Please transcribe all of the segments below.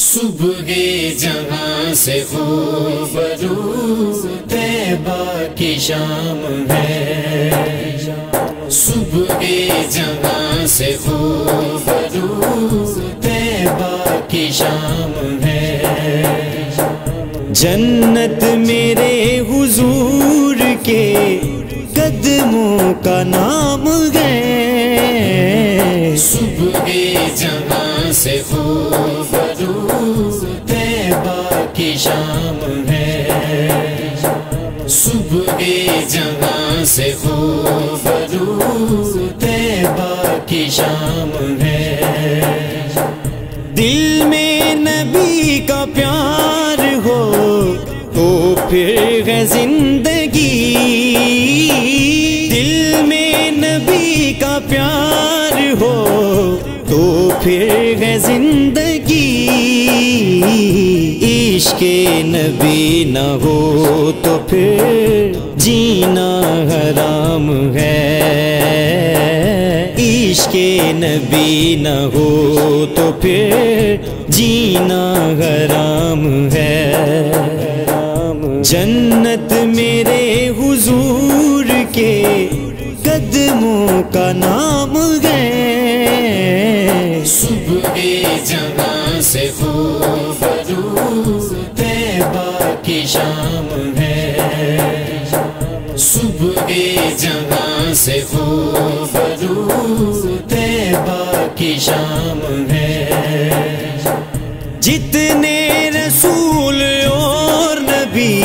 صبح جہاں سے خوب رو طیبہ کی شام ہے، صبح جہاں سے خوب رو طیبہ کی شام ہے، جنت میرے حضور کے قدموں کا نام ہے، صبح جہاں سے خوب رو طیبہ کی شام ہے، صبح جہاں سے خوب رو طیبہ کی شام ہے، دل میں نبی کا پیار ہو تو پھر ہے زندگی، دل میں نبی کا پیار ہو تو پھر ہے زندگی، عشق نبی نہ ہو تو پھر جینا حرام ہے، عشق نبی نہ ہو تو پھر جینا حرام ہے، جنت میرے حضور کے قدموں کا نام ہے، صبح جہاں سے خوب رو طیبہ کی شام ہے، صبح جہاں سے خوب رو طیبہ کی شام ہے، جتنے رسول اور نبی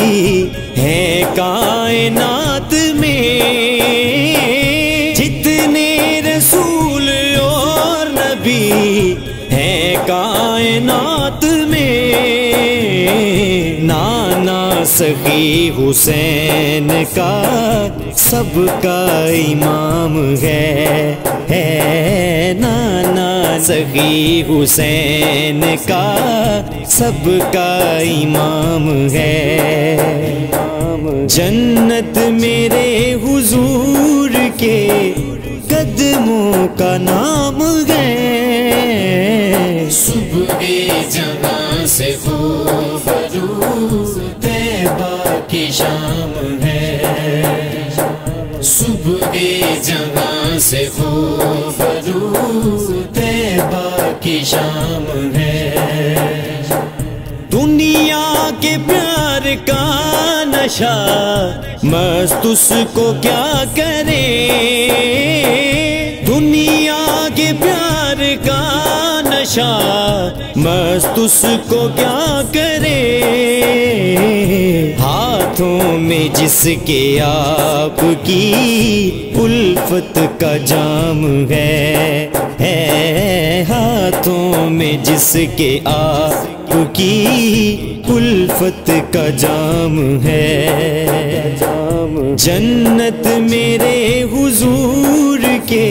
ہیں کائنات میں، جتنے رسول اور نبی ہیں کائنات میں، نانا سخی حسین کا سب کا امام ہے، نانا سخی حسین کا سب کا امام ہے، جنت میرے حضور کے قدموں کا نام ہے، صبح جہاں سے خوب رو طیبہ کی شام ہے، صبح جہاں سے خوب رو طیبہ کی شام ہے، دنیا کے پیار کا نشہ مست اس کو کیا کرے، دنیا کے پیار کا نشہ مست اس کو کیا کرے، ہاتھوں میں جس کے آپ کی الفت کا جام ہے، ہاتھوں میں جس کے آپ کی الفت کا جام ہے، جنت میرے حضور کے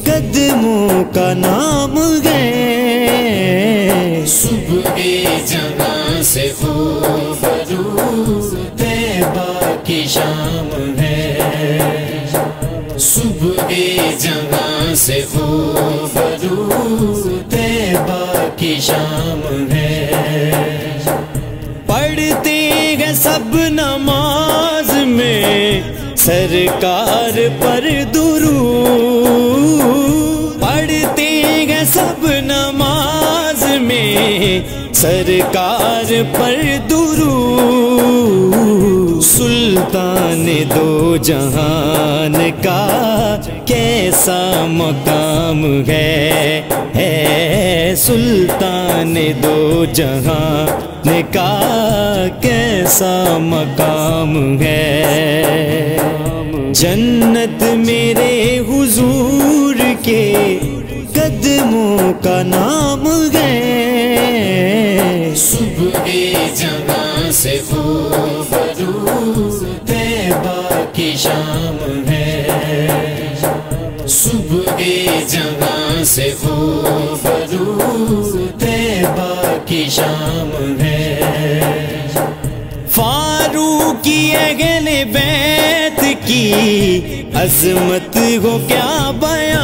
قدموں کا نام ہے، صبح جہاں سے خوب رو طیبہ کی شام ہے، صبح جہاں سے خوب رو طیبہ کی شام ہے، پڑھتے ہیں سب نماز میں سرکار پر درود، پڑھتے ہیں سب نماز میں سرکار پر درود، سلطان دو جہان کا کیسا مقام ہے، سلطان دو جہان کا کیسا مقام ہے، جنت میرے حضور کے قدموں کا نام ہے، صبح جہاں سے خوب رو طیبہ کی شام ہے، صبح جہاں سے خوب رو طیبہ کی شام ہے، فاروقی اہل بیت کی عظمت ہو کیا بیان،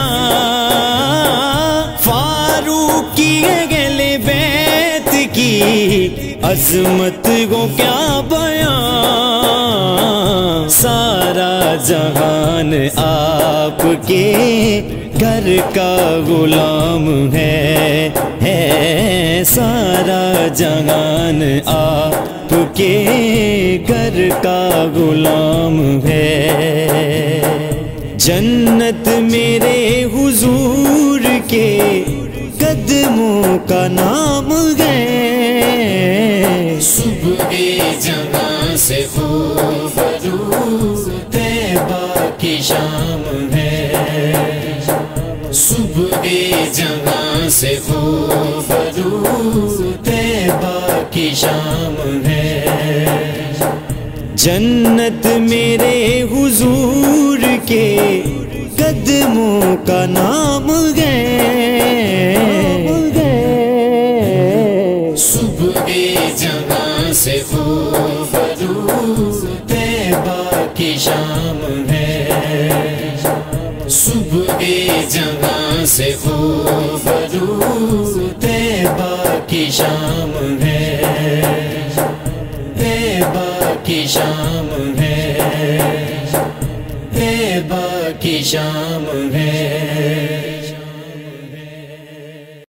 فاروقی اہل بیت عظمت کو کیا بیان، سارا جہان آپ کے گھر کا غلام ہے، سارا جہان آپ کے گھر کا غلام ہے۔ جنت میرے حضور کے قدموں کا نام ہے، صبح جہاں سے خوبرو طیبہ کی شام ہے، صبح جہاں سے خوبرو طیبہ کی شام ہے۔ جنت میرے حضور کے قدموں کا نام ہے، صبح جہاں سے خوبرو طیبہ کی شام ہے، صبح جہاں سے خوبرو طیبہ کی شام ہے، طیبہ کی شام ہے، طیبہ کی شام ہے۔